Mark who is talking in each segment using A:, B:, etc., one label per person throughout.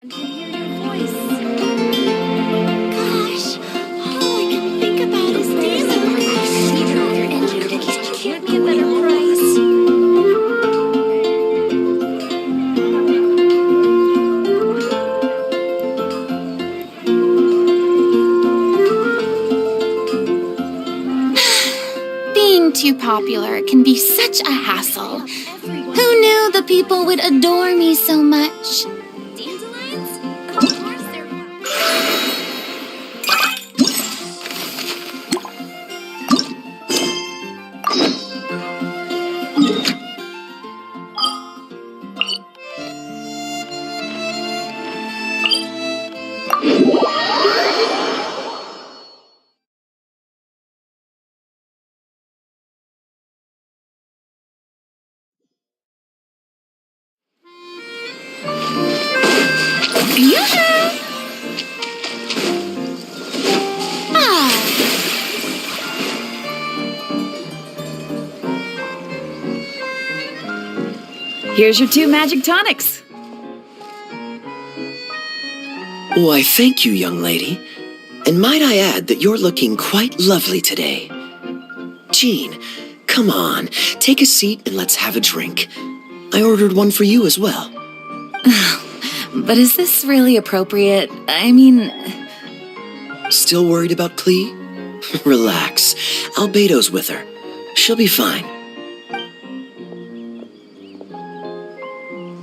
A: To hear your voice. Gosh, all I can think about is dealing with this. You can have your engine tickets. Give me a better price.
B: Being too popular can be such a hassle. Who knew the people would adore me so much?
A: Dandelions? Of course they're fun.
C: Here's your 2 magic tonics.
D: Why, thank you, young lady. And might I add that you're looking quite lovely today. Jean, come on, take a seat and let's have a drink. I ordered one for you as well.
C: But is this really appropriate? I mean...
D: Still worried about Clee? Relax. Albedo's with her. She'll be fine.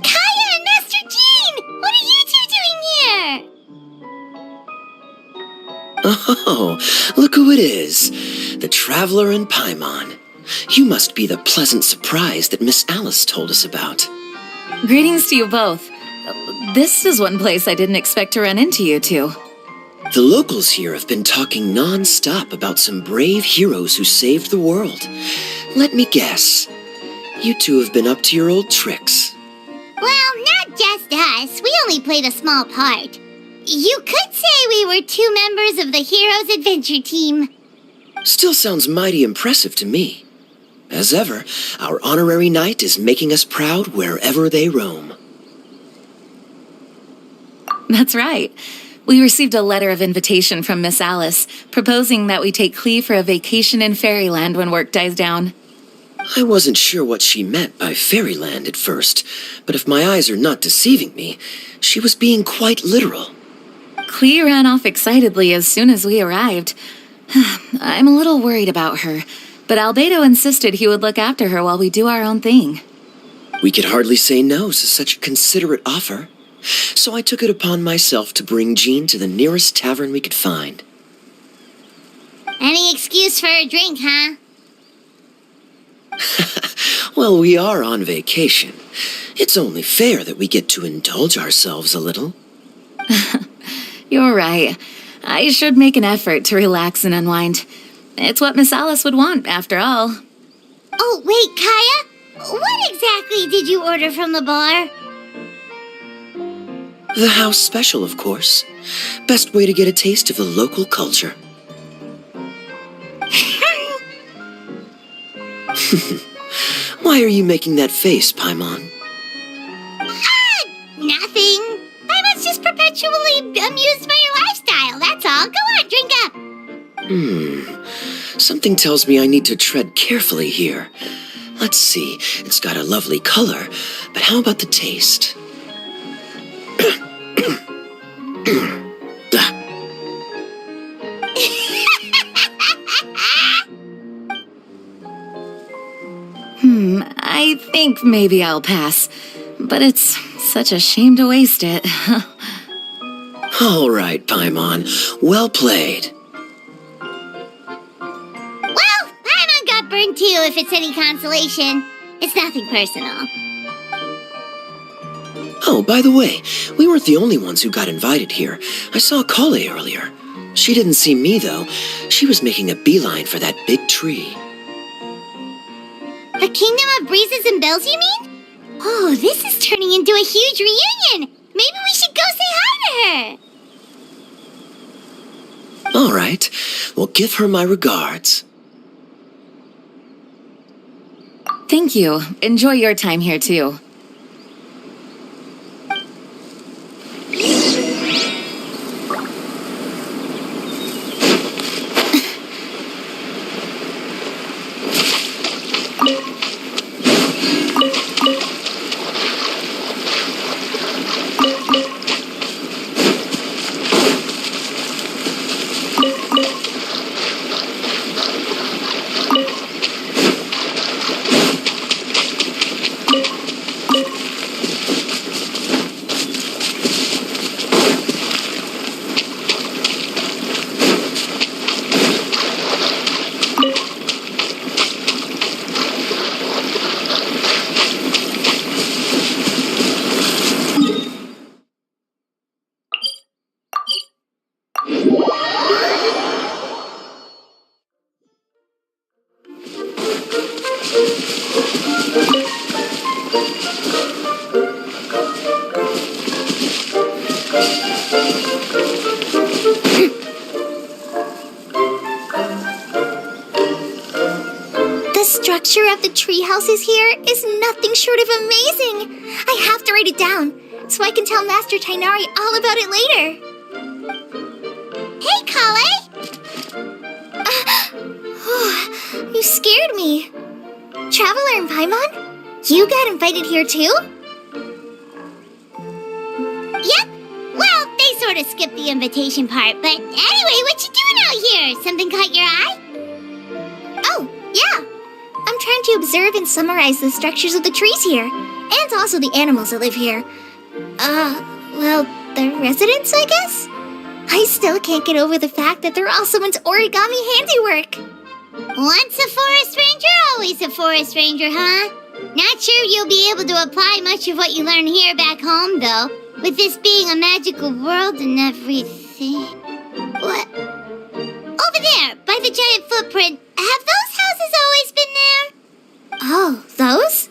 A: Kaya and Master Jean! What are you two doing here?
D: Oh, look who it is. The Traveler and Paimon. You must be the pleasant surprise that Miss Alice told us about.
C: Greetings to you both. This is one place I didn't expect to run into you two.
D: The locals here have been talking non-stop about some brave heroes who saved the world. Let me guess. You two have been up to your old tricks.
A: Well, not just us. We only played a small part. You could say we were 2 members of the Heroes Adventure Team.
D: Still sounds mighty impressive to me. As ever, our honorary knight is making us proud wherever they roam.
C: That's right. We received a letter of invitation from Miss Alice, proposing that we take Clee for a vacation in Fairyland when work dies down.
D: I wasn't sure what she meant by Fairyland at first, but if my eyes are not deceiving me, she was being quite literal.
C: Clee ran off excitedly as soon as we arrived. I'm a little worried about her, but Albedo insisted he would look after her while we do our own thing.
D: We could hardly say no to such a considerate offer, so I took it upon myself to bring Jean to the nearest tavern we could find.
A: Any excuse for a drink, huh?
D: Well, we are on vacation. It's only fair that we get to indulge ourselves a little.
C: You're right. I should make an effort to relax and unwind. It's what Miss Alice would want, after all.
A: Oh, wait, Kaya? What exactly did you order from the bar?
D: The house special, of course. Best way to get a taste of the local culture. Why are you making that face, Paimon?
A: Nothing. I was just perpetually amused by your lifestyle, that's all. Go on, drink up.
D: Something tells me I need to tread carefully here. Let's see, it's got a lovely color, but how about the taste?
C: I think maybe I'll pass, but it's such a shame to waste it.
D: All right, Paimon. Well played.
A: Well, Paimon got burned too, if it's any consolation. It's nothing personal.
D: Oh, by the way, we weren't the only ones who got invited here. I saw Kale earlier. She didn't see me, though. She was making a beeline for that big tree.
A: The Kingdom of Breezes and Bells, you mean? Oh, this is turning into a huge reunion. Maybe we should go say hi to her.
D: All right. Well, give her my regards.
C: Thank you. Enjoy your time here, too.
A: picture of the tree houses here is nothing short of amazing. I have to write it down so I can tell Master Tainari all about it later. Hey, Kale! You scared me. Traveler and Paimon, you got invited here too? Yep. Well, they sort of skipped the invitation part, but anyway, what you doing out here? Something caught your eye? Oh, yeah. I'm trying to observe and summarize the structures of the trees here, and also the animals that live here. Well, the residents, I guess? I still can't get over the fact that they're all someone's origami handiwork. Once a forest ranger, always a forest ranger, huh? Not sure you'll be able to apply much of what you learn here back home, though, with this being a magical world and everything. What? Over there, by the giant footprint. Have those houses always been there? Oh, those?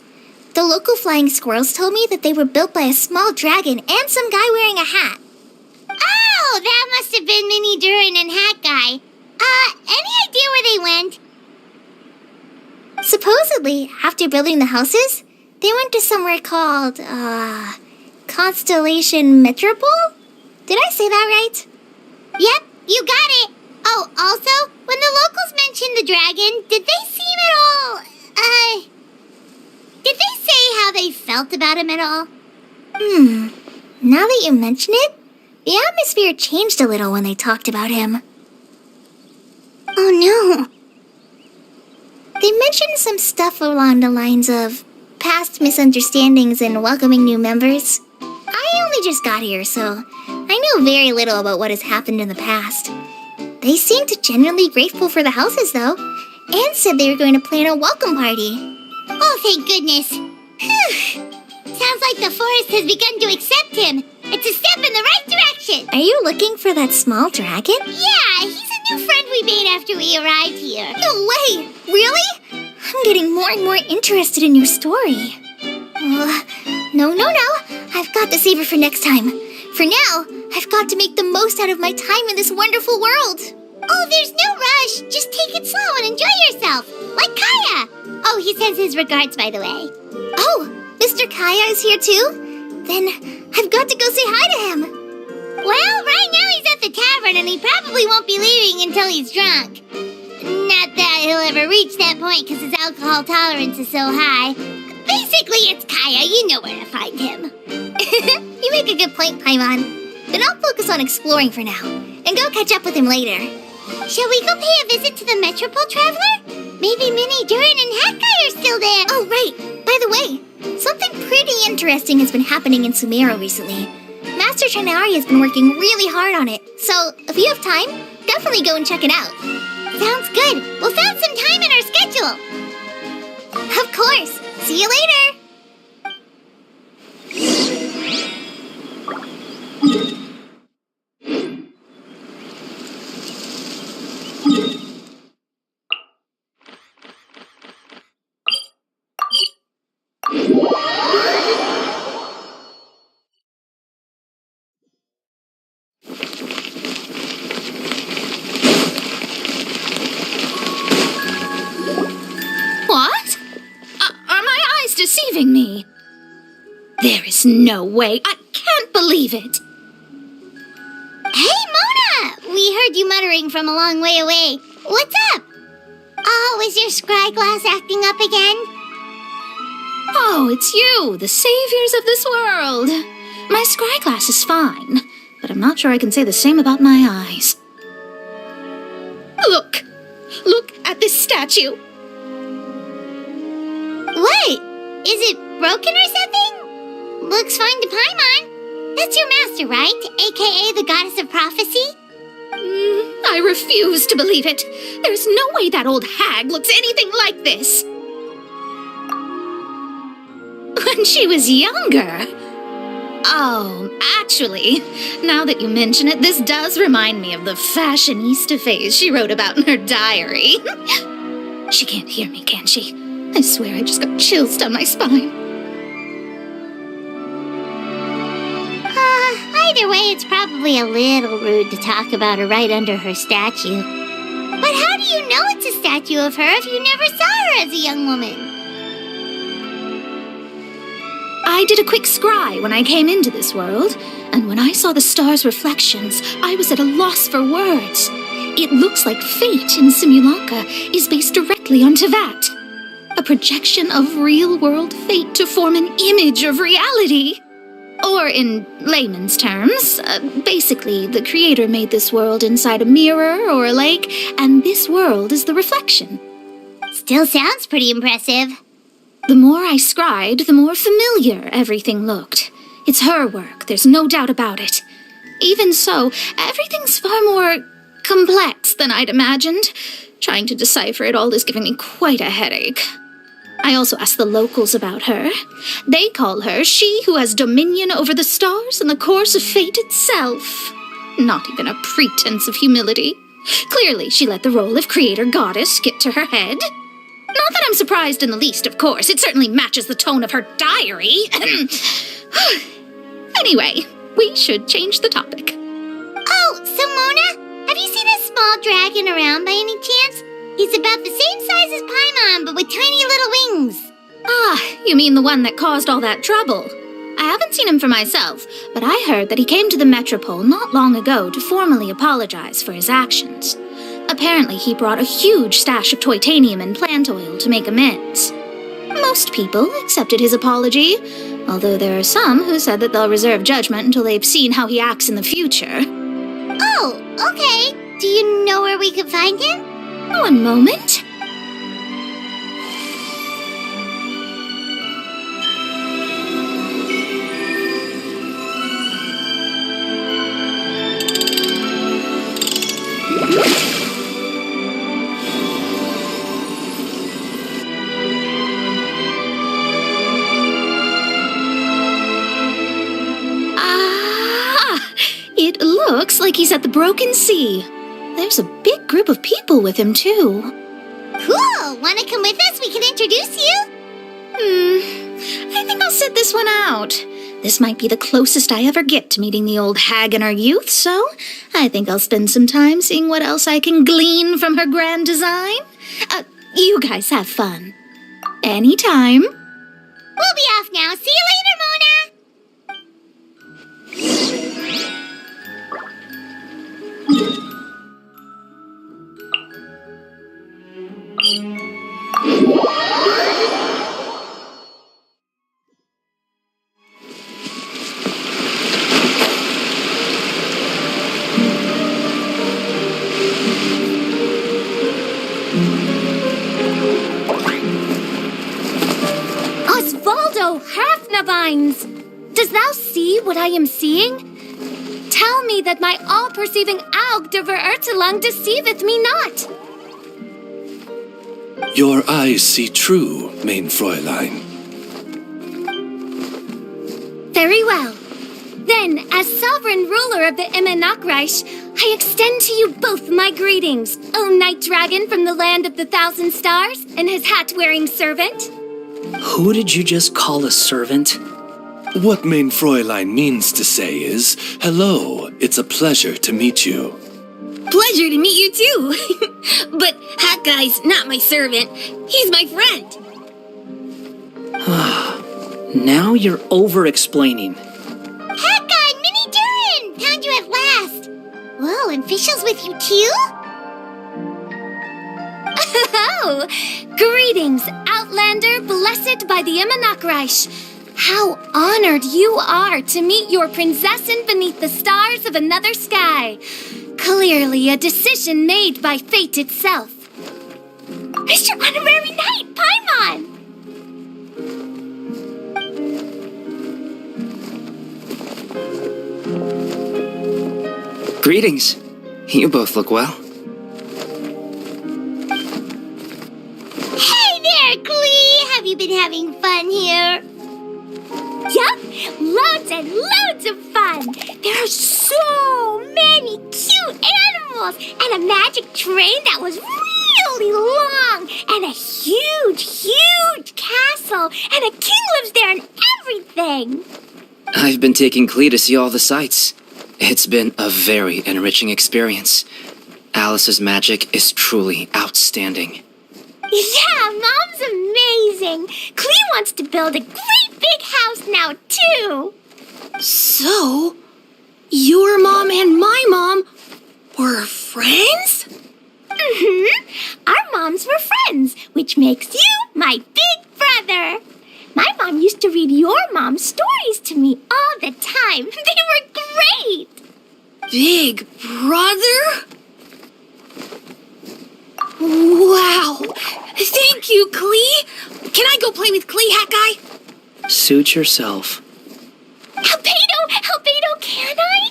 A: The local flying squirrels told me that they were built by a small dragon and some guy wearing a hat. Oh, that must have been Minnie Durin and Hat Guy. Any idea where they went? Supposedly, after building the houses, they went to somewhere called, Constellation Metropole? Did I say that right? Yep, you got it. Oh, also, when the locals mentioned the dragon, did they seem at all, did they say how they felt about him at all? Now that you mention it, the atmosphere changed a little when they talked about him. Oh no. They mentioned some stuff along the lines of past misunderstandings and welcoming new members. I only just got here, so I know very little about what has happened in the past. They seemed genuinely grateful for the houses, though, and said they were going to plan a welcome party. Oh, thank goodness. Whew. Sounds like the forest has begun to accept him. It's a step in the right direction. Are you looking for that small dragon? Yeah, he's a new friend we made after we arrived here. No way! Really? I'm getting more and more interested in your story. No. I've got to save it for next time. For now, I've got to make the most out of my time in this wonderful world. Oh, there's no rush. Just take it slow and enjoy yourself. Like Kaya. Oh, he sends his regards, by the way. Oh, Mr. Kaya is here too? Then I've got to go say hi to him. Well, right now he's at the tavern and he probably won't be leaving until he's drunk. Not that he'll ever reach that point because his alcohol tolerance is so high. Basically, it's Kaya. You know where to find him. You make a good point, Paimon. Then I'll focus on exploring for now and go catch up with him later. Shall we go pay a visit to the Metropole Traveler? Maybe Minnie, Durin, and Hat Guy are still there. Oh, right. By the way, something pretty interesting has been happening in Sumeru recently. Master Tainari has been working really hard on it, so if you have time, definitely go and check it out. Sounds good. We'll find some time in our schedule. Of course. See you later.
B: What? Are my eyes deceiving me? There is no way. I can't believe it.
A: Hey, Mona! We heard you muttering from a long way away. What's up? Oh, is your scry glass acting up again?
B: Oh, it's you, the saviors of this world. My scry glass is fine, but I'm not sure I can say the same about my eyes. Look at this statue.
A: What? Is it broken or something? Looks fine to Paimon. That's your master, right? AKA the goddess of prophecy?
B: I refuse to believe it. There's no way that old hag looks anything like this. When she was younger. Oh, actually, now that you mention it, this does remind me of the fashionista phase she wrote about in her diary. She can't hear me, can she? I swear I just got chills down my spine.
A: Either way, it's probably a little rude to talk about her right under her statue. But But how do you know it's a statue of her if you never saw her as a young woman?
B: I did a quick scry when I came into this world, and when I saw the stars' reflections, I was at a loss for words. It looks like fate in Simulacra is based directly on Tevat. A projection of real-world fate to form an image of reality. Or in layman's terms, basically the creator made this world inside a mirror or a lake, and this world is the reflection.
A: Still sounds pretty impressive.
B: The more I scried, the more familiar everything looked. It's her work, there's no doubt about it. Even so, everything's far more complex than I'd imagined. Trying to decipher it all is giving me quite a headache. I also asked the locals about her. They call her she who has dominion over the stars and the course of fate itself. Not even a pretense of humility. Clearly, she let the role of creator goddess get to her head. Not that I'm surprised in the least, of course. It certainly matches the tone of her diary. Anyway, we should change the topic.
A: Oh, so Mona, have you seen a small dragon around by any chance? He's about the same size as Paimon, but with tiny little wings.
B: Ah, you mean the one that caused all that trouble? I haven't seen him for myself, but I heard that he came to the Metropole not long ago to formally apologize for his actions. Apparently, he brought a huge stash of Toitanium and plant oil to make amends. Most people accepted his apology, although there are some who said that they'll reserve judgment until they've seen how he acts in the future.
A: Oh, okay. Do you know where we can find him?
B: One moment. It looks like he's at the Broken Sea. There's a big group of people with him, too.
A: Cool! Wanna come with us? We can introduce you?
B: I think I'll sit this one out. This might be the closest I ever get to meeting the old hag in our youth, so I think I'll spend some time seeing what else I can glean from her grand design. You guys have fun. Anytime.
A: We'll be off now. See you later, Mona!
E: Osvaldo Hafnavines! Does thou see what I am seeing? Tell me that my all-perceiving Aug de Verurtelang deceiveth me not.
F: Your eyes see true, main Fräulein.
E: Very well. Then, as sovereign ruler of the Immenachreich, I extend to you both my greetings, O Night Dragon from the land of the Thousand Stars and his hat-wearing servant.
G: Who did you just call a servant?
F: What main Fräulein means to say is, hello, it's a pleasure to meet you.
H: Pleasure to meet you too. But Hat Guy's not my servant. He's my friend.
G: Now you're over-explaining.
A: Hat Guy, Minnie Durin! Found you at last! Whoa, and Fishel's with you too?
E: Oh, greetings, Outlander blessed by the Immenachreich. How honored you are to meet your prinzessin beneath the stars of another sky. Clearly a decision made by fate itself.
A: Mr. Honorary Knight, Paimon!
I: Greetings. You both look well.
A: Hey there, Glee! Have you been having fun here? Yup, loads and loads of fun. There are so many cute animals and a magic train that was really long and a huge, huge castle and a king lives there and everything.
I: I've been taking Clee to see all the sights. It's been a very enriching experience. Alice's magic is truly outstanding.
E: Yeah, Mom's amazing. Clee wants to build a great big house now, too.
H: So, your mom and my mom were friends?
E: Our moms were friends, which makes you my big brother. My mom used to read your mom's stories to me all the time. They were great.
H: Big brother? Wow. Thank you, Clee. Can I go play with Clee, Hat Guy?
G: Suit yourself.
E: Albedo, can I?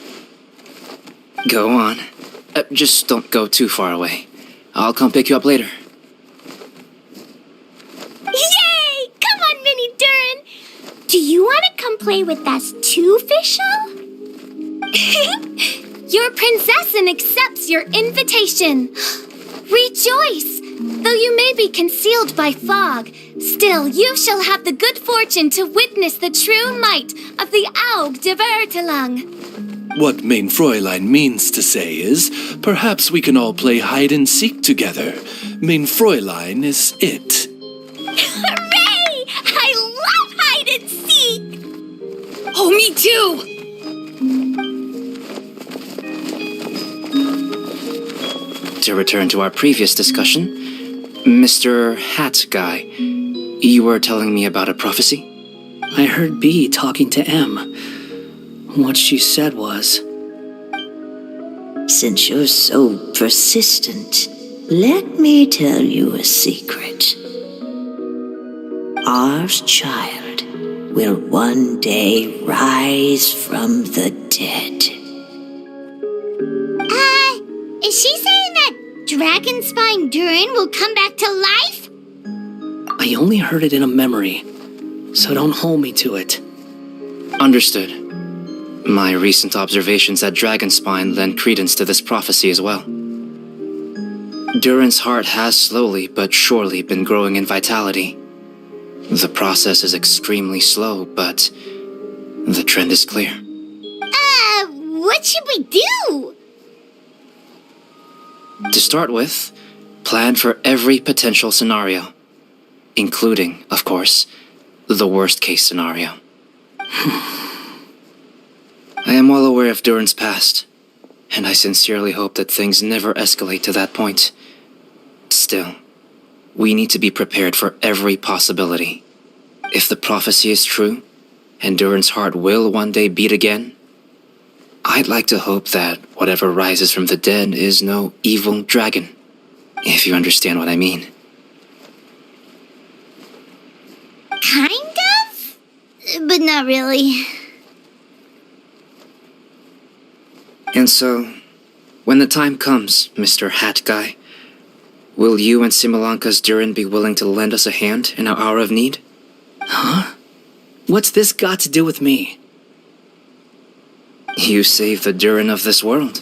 I: Go on. Just don't go too far away. I'll come pick you up later.
E: Yay! Come on, Mini Durin. Do you want to come play with us too, Fischl? Your princessin accepts your invitation. Rejoice! Though you may be concealed by fog, still you shall have the good fortune to witness the true might of the Aug de Vertelang.
F: What Mein Fräulein means to say is, perhaps we can all play hide and seek together. Mein Fräulein is it.
E: Hooray! I love hide and seek!
H: Oh, me too!
I: To return to our previous discussion, Mr. Hat Guy, you were telling me about a prophecy?
G: I heard B talking to M. What she said was,
J: Since you're so persistent, let me tell you a secret. Our child will one day rise from the dead.
A: Is she saying that Dragonspine Durin will come back to life?
G: I only heard it in a memory, so don't hold me to it.
I: Understood. My recent observations at Dragonspine lend credence to this prophecy as well. Durin's heart has slowly but surely been growing in vitality. The process is extremely slow, but the trend is clear.
A: What should we do?
I: To start with, plan for every potential scenario, including, of course, the worst-case scenario. I am well aware of Durin's past, and I sincerely hope that things never escalate to that point. Still, we need to be prepared for every possibility. If the prophecy is true, and Durin's heart will one day beat again, I'd like to hope that whatever rises from the dead is no evil dragon, if you understand what I mean.
A: Kind of? But not really.
I: And so, when the time comes, Mr. Hat Guy, will you and Simolanka's Durin be willing to lend us a hand in our hour of need?
G: Huh? What's this got to do with me?
I: You saved the Durin of this world.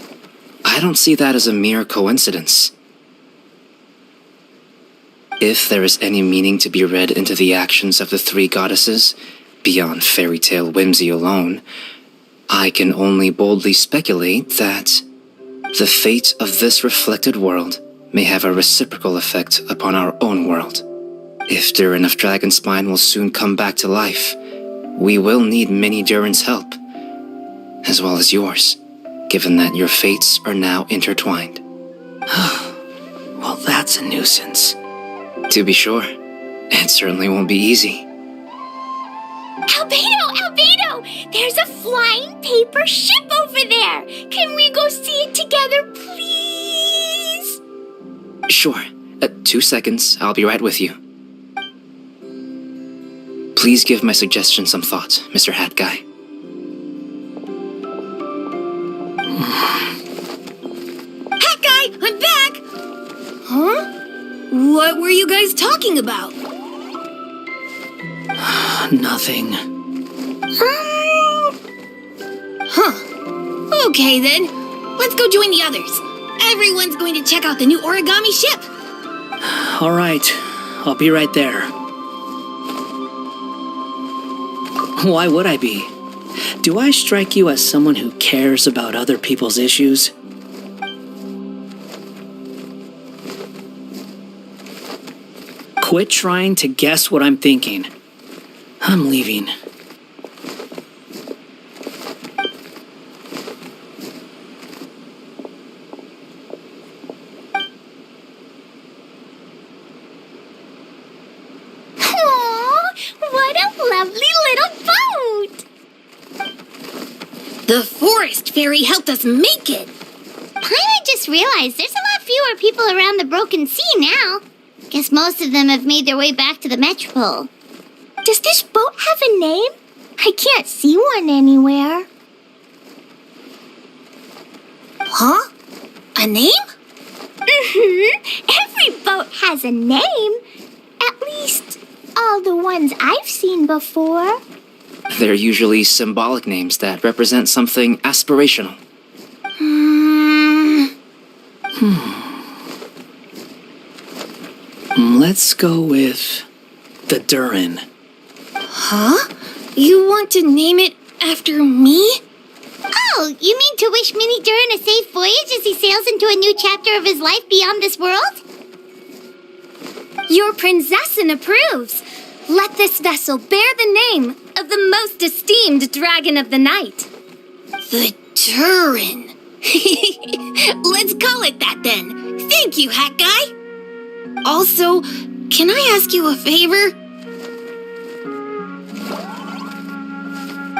I: I don't see that as a mere coincidence. If there is any meaning to be read into the actions of the three goddesses, beyond fairy tale whimsy alone, I can only boldly speculate that the fate of this reflected world may have a reciprocal effect upon our own world. If Durin of Dragonspine will soon come back to life, we will need many Durin's help, as well as yours, given that your fates are now intertwined.
G: Well, that's a nuisance.
I: To be sure, it certainly won't be easy.
E: Albedo! There's a flying paper ship over there! Can we go see it together, please?
I: Sure. 2 seconds, I'll be right with you. Please give my suggestion some thought, Mr. Hat Guy.
H: Hat Guy, I'm back! Huh? What were you guys talking about?
G: Nothing.
H: Huh. Okay then. Let's go join the others. Everyone's going to check out the new origami ship.
G: All right, I'll be right there. Why would I be? Do I strike you as someone who cares about other people's issues? Quit trying to guess what I'm thinking. I'm leaving.
E: What a lovely little boat!
H: The forest fairy helped us make it.
A: I just realized there's a lot fewer people around the broken sea now. Guess most of them have made their way back to the Metropole.
E: Does this boat have a name? I can't see one anywhere.
H: Huh? A name?
E: Every boat has a name. At least, all the ones I've seen before.
I: They're usually symbolic names that represent something aspirational.
G: Let's go with the Durin.
H: Huh? You want to name it after me?
A: Oh, you mean to wish Mini Durin a safe voyage as he sails into a new chapter of his life beyond this world?
E: Your princessin approves. Let this vessel bear the name of the most esteemed dragon of the night.
H: The Turin. Let's call it that then. Thank you, Hat Guy. Also, can I ask you a favor?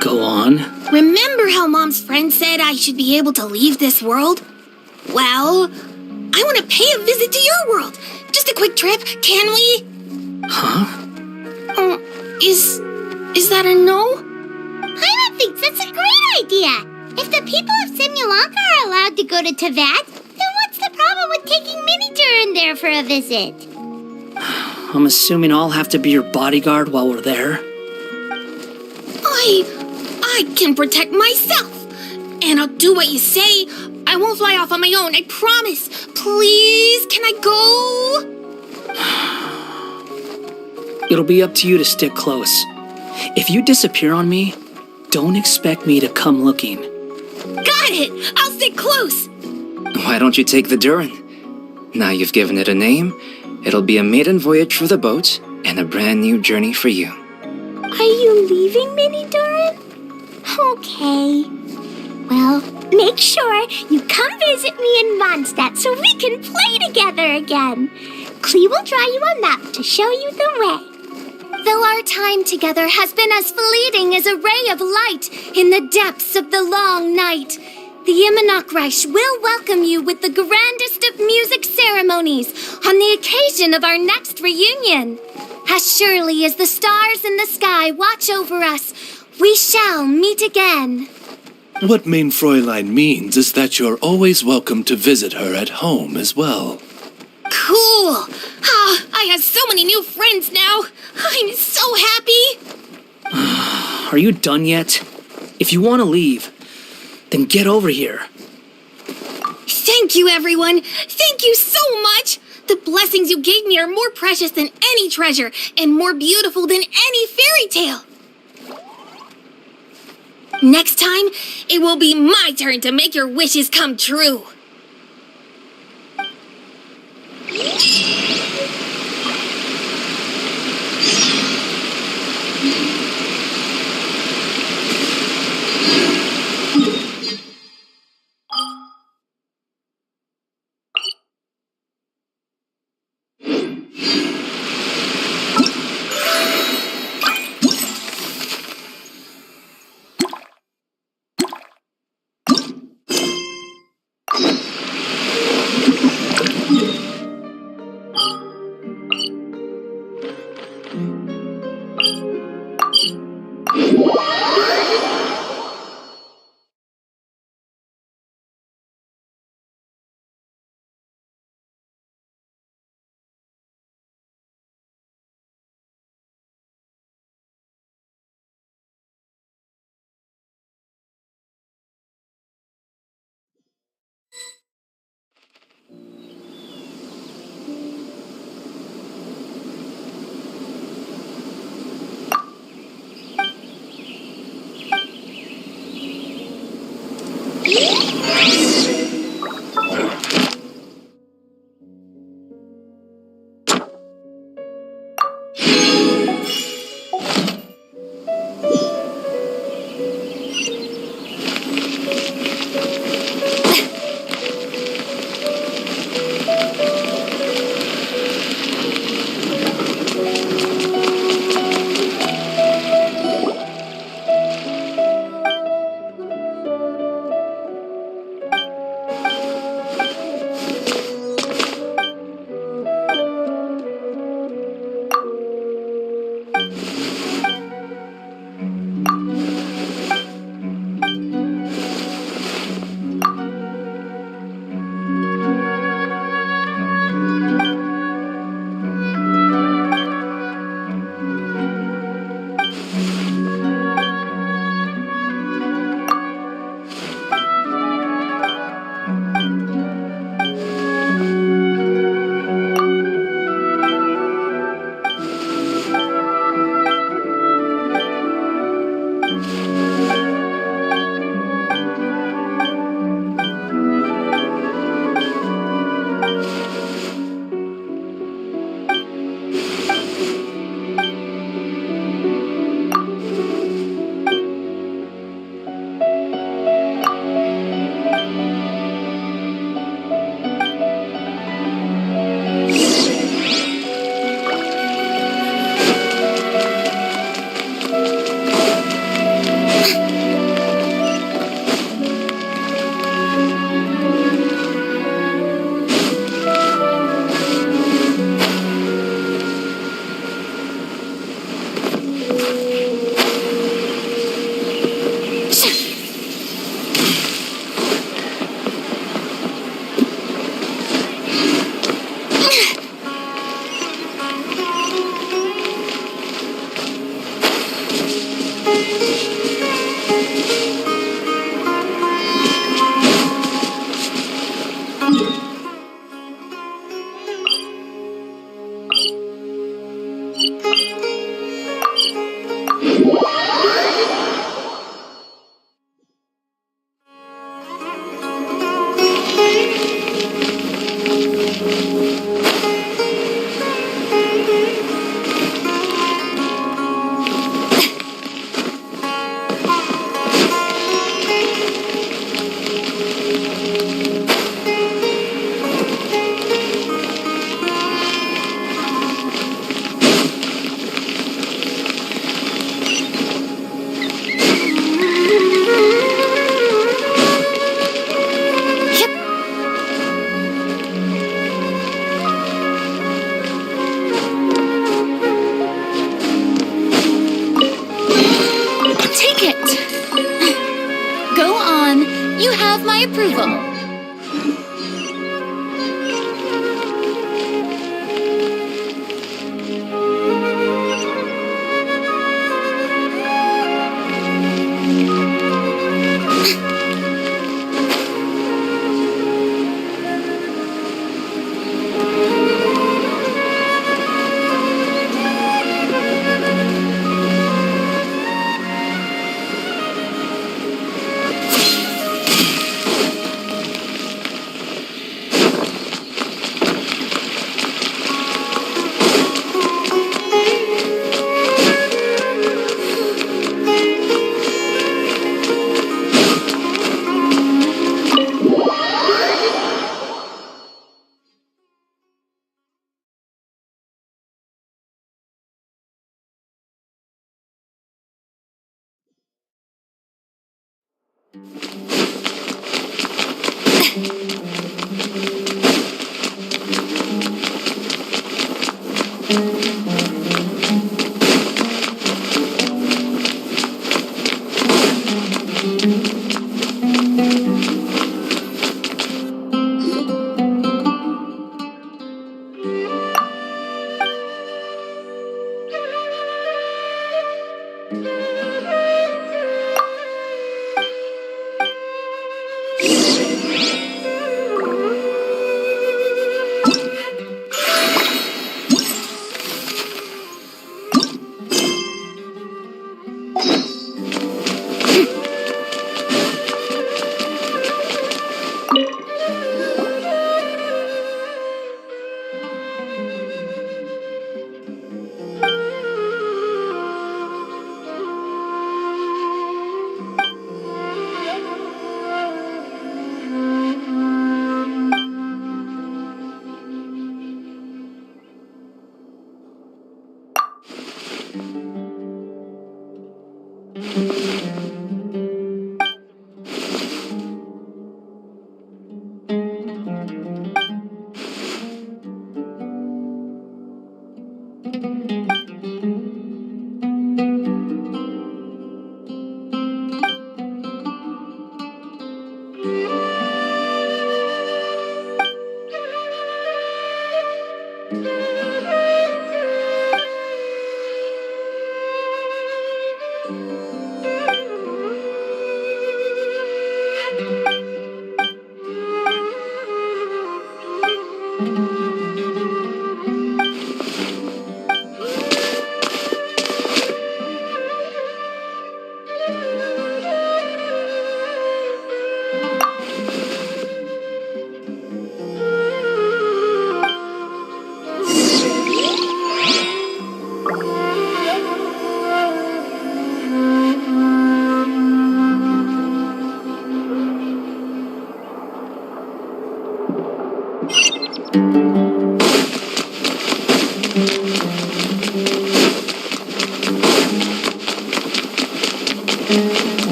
G: Go on.
H: Remember how Mom's friend said I should be able to leave this world? Well, I want to pay a visit to your world. Just a quick trip, can we?
G: Huh?
H: Is that a no?
A: Paimon thinks that's a great idea. If the people of Simulanka are allowed to go to Tavad, then what's the problem with taking Mini Durin there for a visit?
G: I'm assuming I'll have to be your bodyguard while we're there.
H: I can protect myself. And I'll do what you say. I won't fly off on my own, I promise. Please, can I go?
G: It'll be up to you to stick close. If you disappear on me, don't expect me to come looking.
H: Got it! I'll stick close!
I: Why don't you take the Durin? Now you've given it a name, it'll be a maiden voyage for the boat and a brand new journey for you.
E: Are you leaving, Mini Durin? Okay. Well, make sure you come visit me in Mondstadt so we can play together again. Klee will draw you a map to show you the way. Though our time together has been as fleeting as a ray of light in the depths of the long night, the Immonokreich will welcome you with the grandest of music ceremonies on the occasion of our next reunion. As surely as the stars in the sky watch over us, we shall meet again.
F: What Main Fräulein means is that you're always welcome to visit her at home as well.
H: Cool! I have so many new friends now! I'm so happy!
G: Are you done yet? If you want to leave, then get over here.
H: Thank you, everyone! Thank you so much! The blessings you gave me are more precious than any treasure and more beautiful than any fairy tale. Next time, it will be my turn to make your wishes come true.
E: Approval.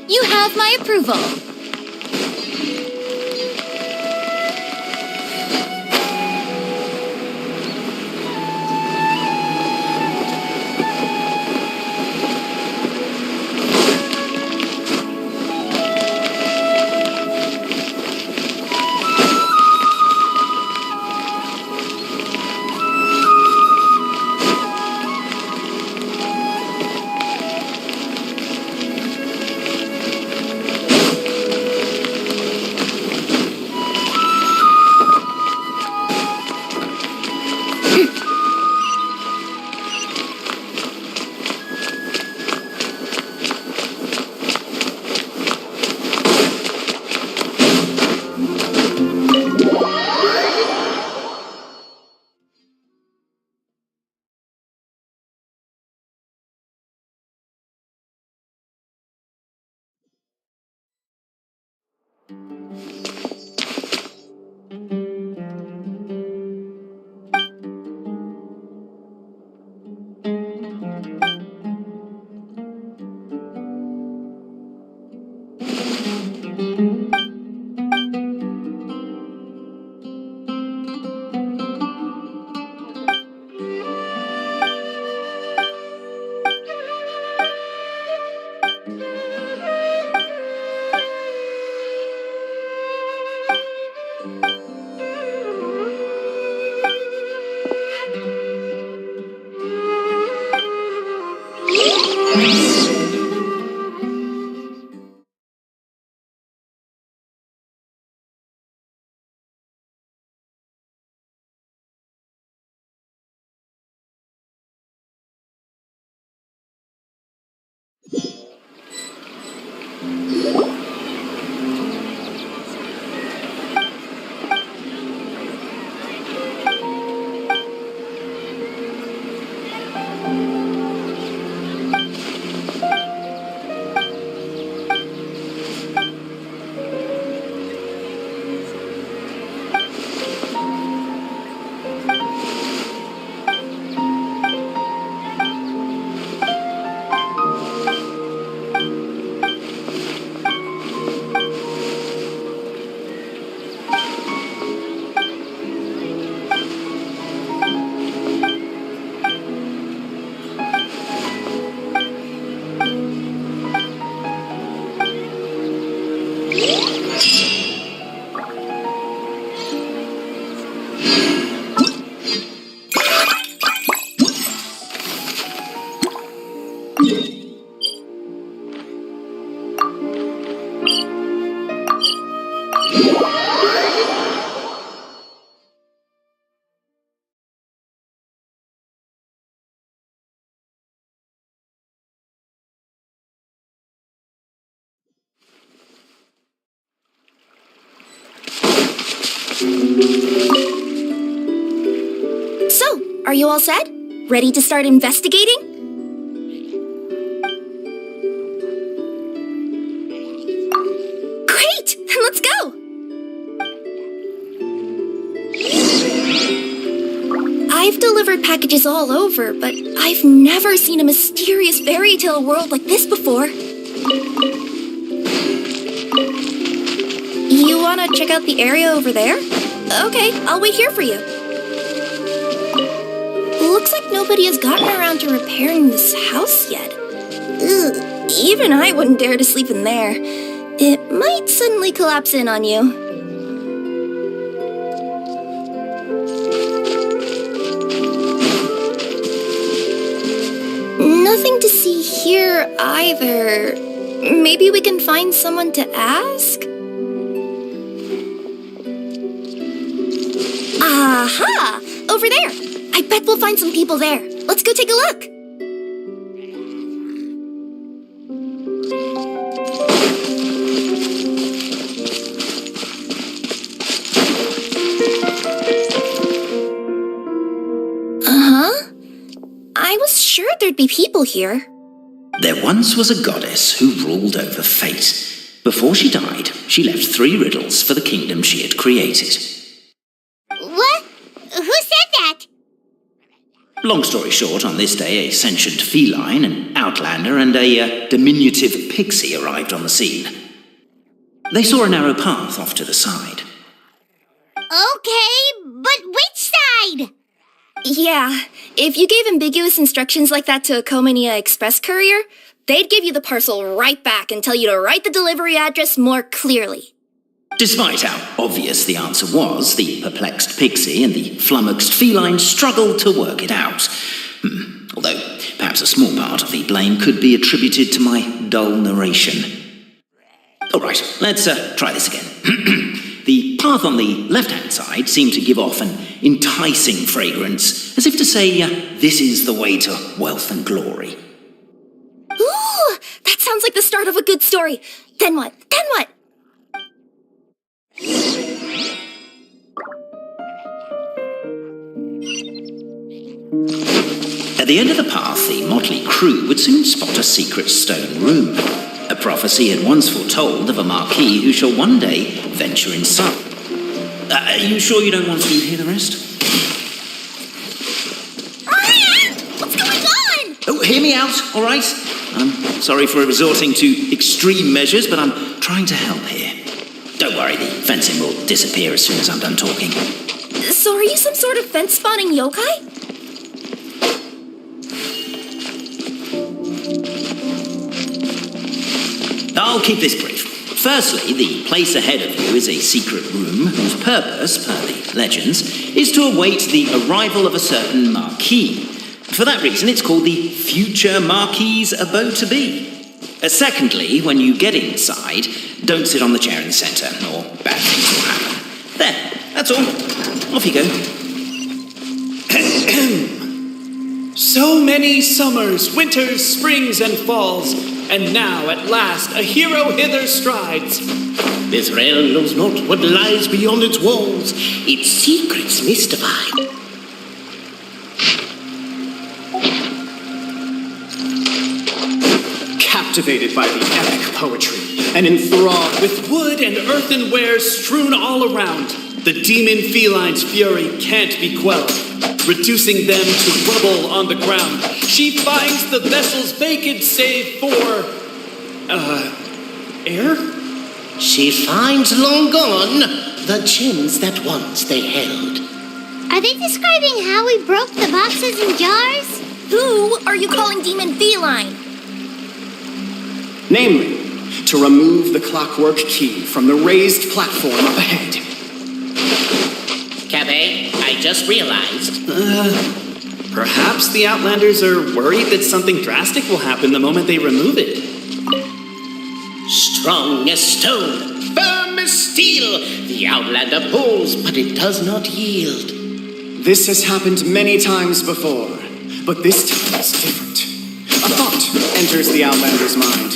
B: You have my approval.
E: So, are you all set? Ready to start investigating? Great! Then let's go! I've delivered packages all over, but I've never seen a mysterious fairy tale world like this before. You wanna check out the area over there? Okay, I'll wait here for you. Looks like nobody has gotten around to repairing this house yet. Ugh, even I wouldn't dare to sleep in there. It might suddenly collapse in on you. Nothing to see here either. Maybe we can find someone to ask? Aha! Over there! I bet we'll find some people there. Let's go take a look. Uh-huh. I was sure there'd be people here.
K: There once was a goddess who ruled over fate. Before she died, she left 3 riddles for the kingdom she had created.
A: What? Who said that?
K: Long story short, on this day, a sentient feline, an outlander, and a diminutive pixie arrived on the scene. They saw a narrow path off to the side.
A: Okay, but which side?
E: Yeah, if you gave ambiguous instructions like that to a Comania Express courier, they'd give you the parcel right back and tell you to write the delivery address more clearly.
K: Despite how obvious the answer was, the perplexed pixie and the flummoxed feline struggled to work it out. Although, perhaps a small part of the blame could be attributed to my dull narration. All right, let's try this again. The path on the left-hand side seemed to give off an enticing fragrance, as if to say, this is the way to wealth and glory.
E: Ooh, that sounds like the start of a good story. Then what? Then what?
K: At the end of the path, the motley crew would soon spot a secret stone room. A prophecy had once foretold of a marquis who shall one day venture inside. Are you sure you don't want to hear the rest?
E: What's going on?
K: Oh, hear me out, all right? I'm sorry for resorting to extreme measures, but I'm trying to help here. Don't worry, the fencing will disappear as soon as I'm done talking.
E: So are you some sort of fence-spawning yokai?
K: I'll keep this brief. Firstly, the place ahead of you is a secret room whose purpose, per the legends, is to await the arrival of a certain marquis. For that reason, it's called the future marquis's abode to be. Secondly, when you get inside, don't sit on the chair in the centre, or bad things will happen. There, that's all. Off you go.
L: So many summers, winters, springs, and falls, and now at last a hero hither strides.
M: This realm knows not what lies beyond its walls, its secrets mystified.
L: Captivated by the epic poetry, and enthralled with wood and earthenware strewn all around, the demon feline's fury can't be quelled. Reducing them to rubble on the ground, she finds the vessel's vacant save for... air?
M: She finds long gone the gems that once they held.
A: Are they describing how we broke the boxes and jars?
E: Who are you calling Demon Feline?
L: Namely, to remove the clockwork key from the raised platform up ahead.
M: Cabé, I just realized.
L: Perhaps the Outlanders are worried that something drastic will happen the moment they remove it.
M: Strong as stone, firm as steel, the Outlander pulls, but it does not yield.
L: This has happened many times before, but this time is different. A thought enters the Outlander's mind.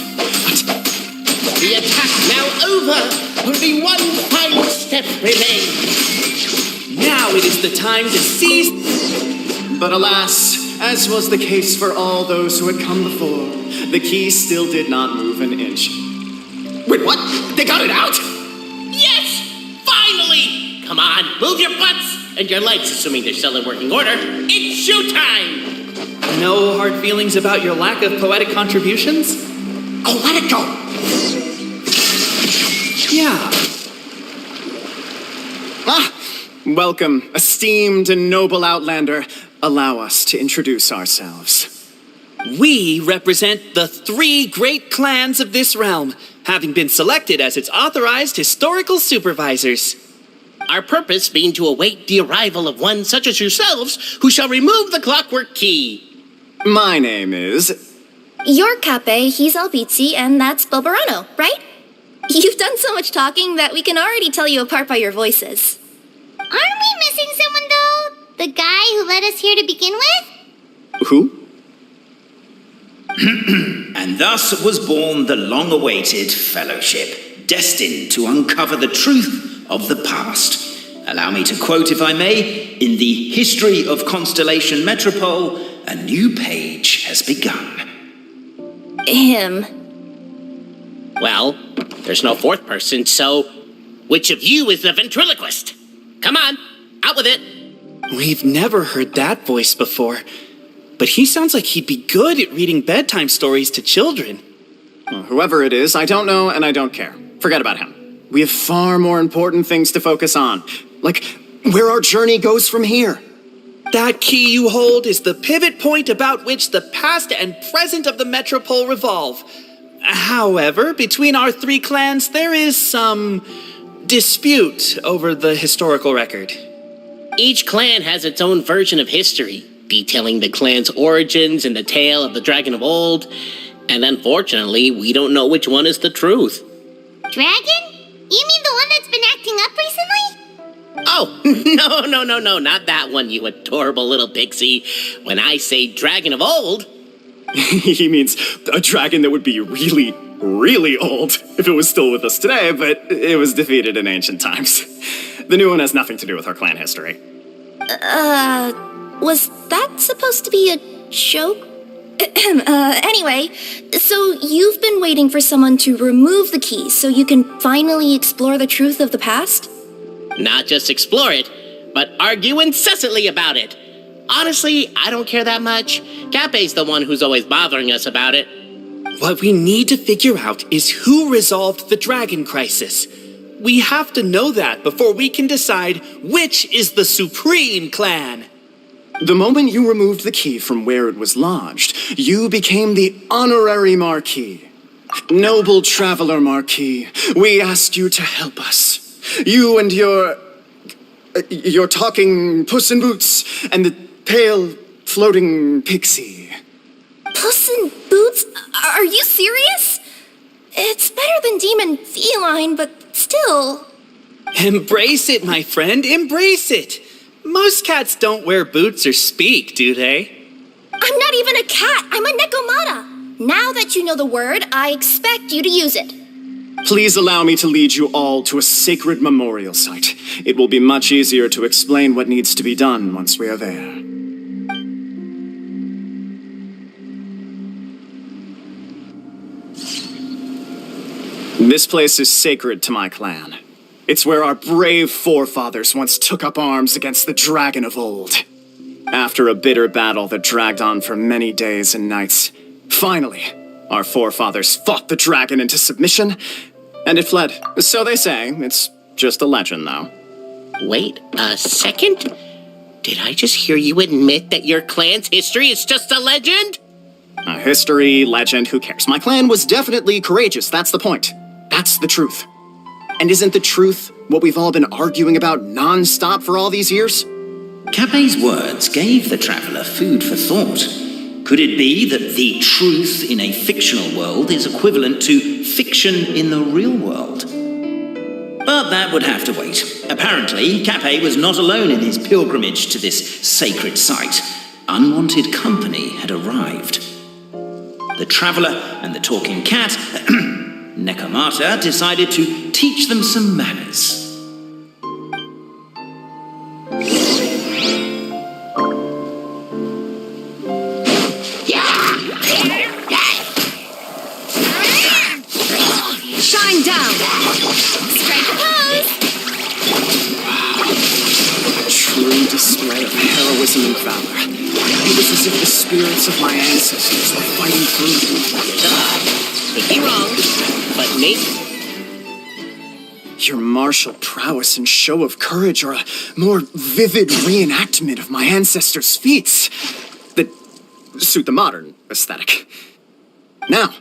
M: The attack now over, only one final step remains.
L: Now it is the time to seize... But alas, as was the case for all those who had come before, the key still did not move an inch. Wait, what? They got it out?
M: Yes! Finally! Come on, move your butts and your legs, assuming they're still in working order. It's showtime!
L: No hard feelings about your lack of poetic contributions?
M: Oh, let it go!
L: Yeah. Welcome, esteemed and noble Outlander. Allow us to introduce ourselves. We represent the 3 great clans of this realm, having been selected as its authorized historical supervisors.
M: Our purpose being to await the arrival of one such as yourselves who shall remove the clockwork key.
L: My name is...
E: You're Cape, he's Albizzi, and that's Bobarano, right? You've done so much talking that we can already tell you apart by your voices.
A: Aren't we missing someone, though? The guy who led us here to begin with?
L: Who?
K: And thus was born the long-awaited fellowship, destined to uncover the truth of the past. Allow me to quote, if I may, in the history of Constellation Metropole, a new page has begun.
E: Him.
M: Well, there's no fourth person, so which of you is the ventriloquist? Come on, out with it.
L: We've never heard that voice before, but he sounds like he'd be good at reading bedtime stories to children. Well, whoever it is, I don't know and I don't care. Forget about him. We have far more important things to focus on, like where our journey goes from here. That key you hold is the pivot point about which the past and present of the Metropole revolve. However, between our 3 clans, there is some dispute over the historical record.
M: Each clan has its own version of history, detailing the clan's origins and the tale of the dragon of old, and unfortunately, we don't know which one is the truth.
A: Dragon? You mean the one that's been acting up recently?
M: Oh, no, not that one, you adorable little pixie. When I say dragon of old...
L: He means a dragon that would be really, really old if it was still with us today, but it was defeated in ancient times. The new one has nothing to do with our clan history.
E: Was that supposed to be a joke? Anyway, so you've been waiting for someone to remove the key so you can finally explore the truth of the past?
M: Not just explore it, but argue incessantly about it. Honestly, I don't care that much. Cape's the one who's always bothering us about it.
L: What we need to figure out is who resolved the dragon crisis. We have to know that before we can decide which is the supreme clan.
N: The moment you removed the key from where it was lodged, you became the honorary Marquis. Noble traveler Marquis, we ask you to help us. You and your talking Puss in Boots and the pale floating pixie.
E: Puss in Boots? Are you serious? It's better than demon feline, but still.
L: Embrace it, my friend, embrace it. Most cats don't wear boots or speak, do they?
E: I'm not even a cat, I'm a Nekomata. Now that you know the word, I expect you to use it.
N: Please allow me to lead you all to a sacred memorial site. It will be much easier to explain what needs to be done once we are there. This place is sacred to my clan. It's where our brave forefathers once took up arms against the dragon of old. After a bitter battle that dragged on for many days and nights, finally, our forefathers fought the dragon into submission, and it fled. So they say. It's just a legend, though.
M: Wait a second? Did I just hear you admit that your clan's history is just a legend?
N: History, legend, who cares? My clan was definitely courageous, that's the point. That's the truth. And isn't the truth what we've all been arguing about non-stop for all these years?
K: Cape's words gave the traveler food for thought. Could it be that the truth in a fictional world is equivalent to fiction in the real world? But that would have to wait. Apparently, Cape was not alone in his pilgrimage to this sacred site. Unwanted company had arrived. The traveler and the talking cat, Nekomata, decided to teach them some manners.
B: Shine down! Strike a pose!
N: True display of heroism and valor. It was as if the spirits of my ancestors were fighting through me.
M: Could be wrong, but maybe.
N: Your martial prowess and show of courage are a more vivid reenactment of my ancestors' feats that suit the modern aesthetic. Now,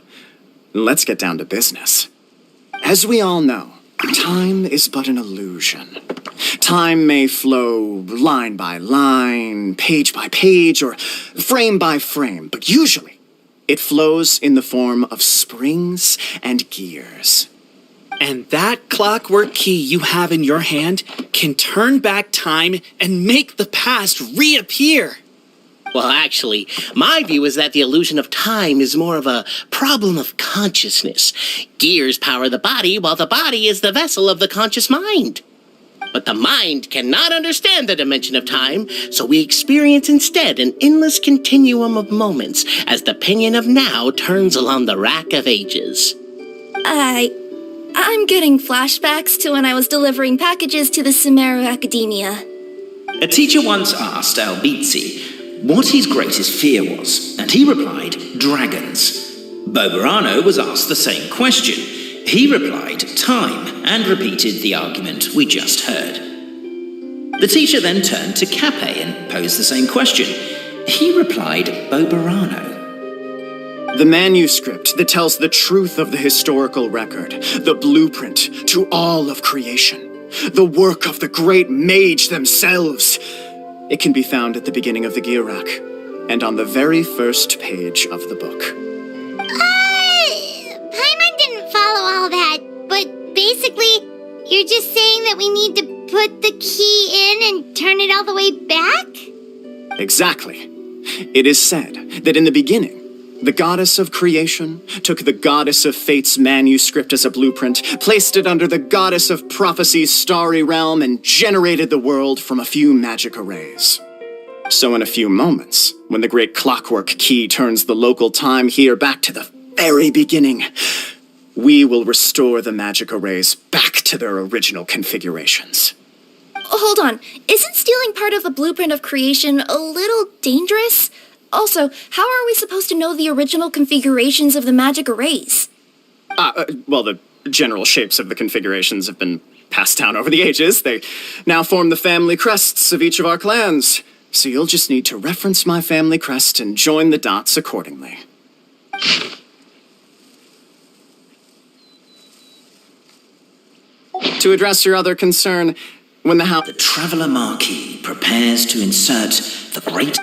N: let's get down to business. As we all know, time is but an illusion. Time may flow line by line, page by page, or frame by frame, but usually it flows in the form of springs and gears.
L: And that clockwork key you have in your hand can turn back time and make the past reappear.
M: Well, actually, my view is that the illusion of time is more of a problem of consciousness. Gears power the body, while the body is the vessel of the conscious mind. But the mind cannot understand the dimension of time, so we experience instead an endless continuum of moments as the pinion of now turns along the rack of ages.
E: I'm getting flashbacks to when I was delivering packages to the Sumeru Academia.
K: A teacher once asked Albizzi what his greatest fear was, and he replied, dragons. Boberano was asked the same question. He replied, time, and repeated the argument we just heard. The teacher then turned to Cape and posed the same question. He replied, Boberano.
N: The manuscript that tells the truth of the historical record, the blueprint to all of creation, the work of the great mage themselves. It can be found at the beginning of the Girak, and on the very first page of the book.
A: Paimon didn't follow all that, but basically, you're just saying that we need to put the key in and turn it all the way back?
N: Exactly. It is said that in the beginning, the goddess of creation took the goddess of fate's manuscript as a blueprint, placed it under the goddess of prophecy's starry realm, and generated the world from a few magic arrays.
L: So in a few moments, when the great clockwork key turns the local time here back to the very beginning, we will restore the magic arrays back to their original configurations.
E: Hold on, isn't stealing part of the blueprint of creation a little dangerous? Also, how are we supposed to know the original configurations of the magic arrays?
L: Well, the general shapes of the configurations have been passed down over the ages. They now form the family crests of each of our clans. So you'll just need to reference my family crest and join the dots accordingly. To address your other concern, when the
K: Traveler Marquis prepares to insert the great...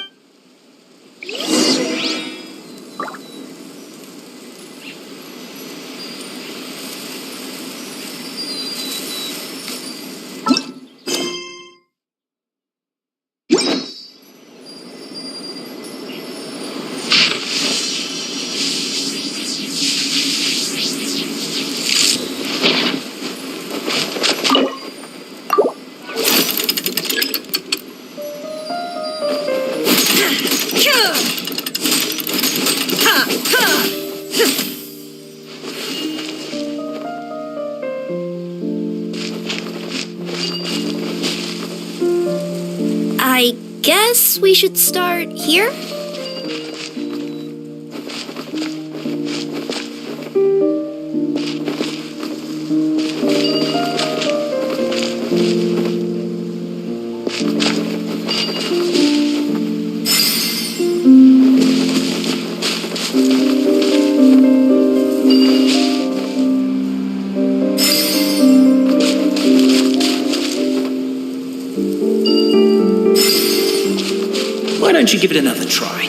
E: I guess we should start here?
K: Why don't you give it another try?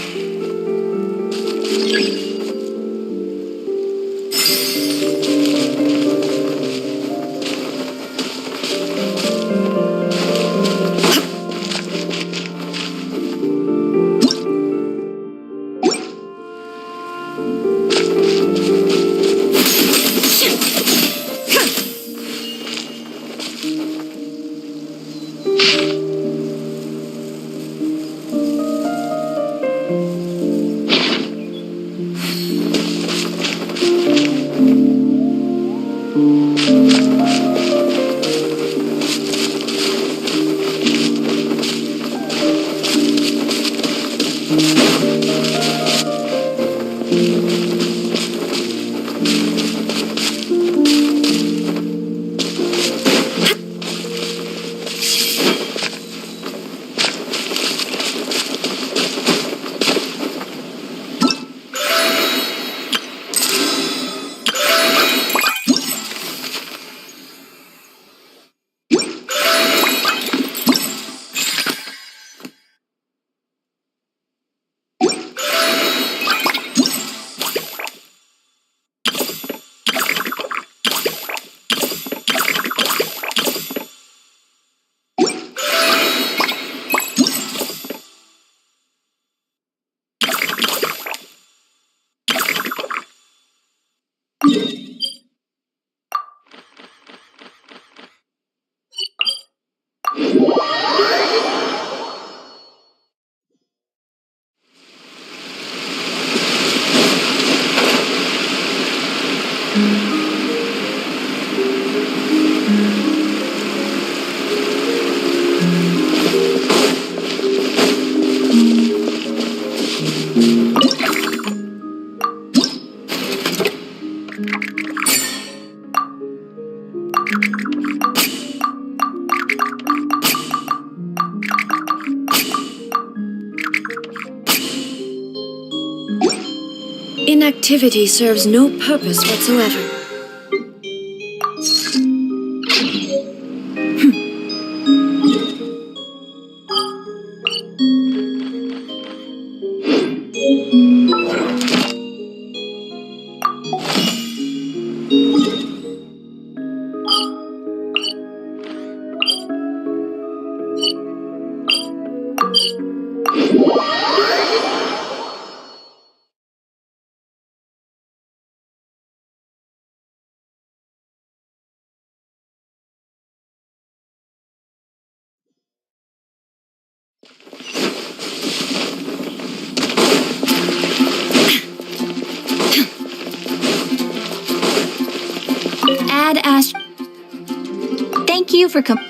O: Inactivity serves no purpose whatsoever.
A: for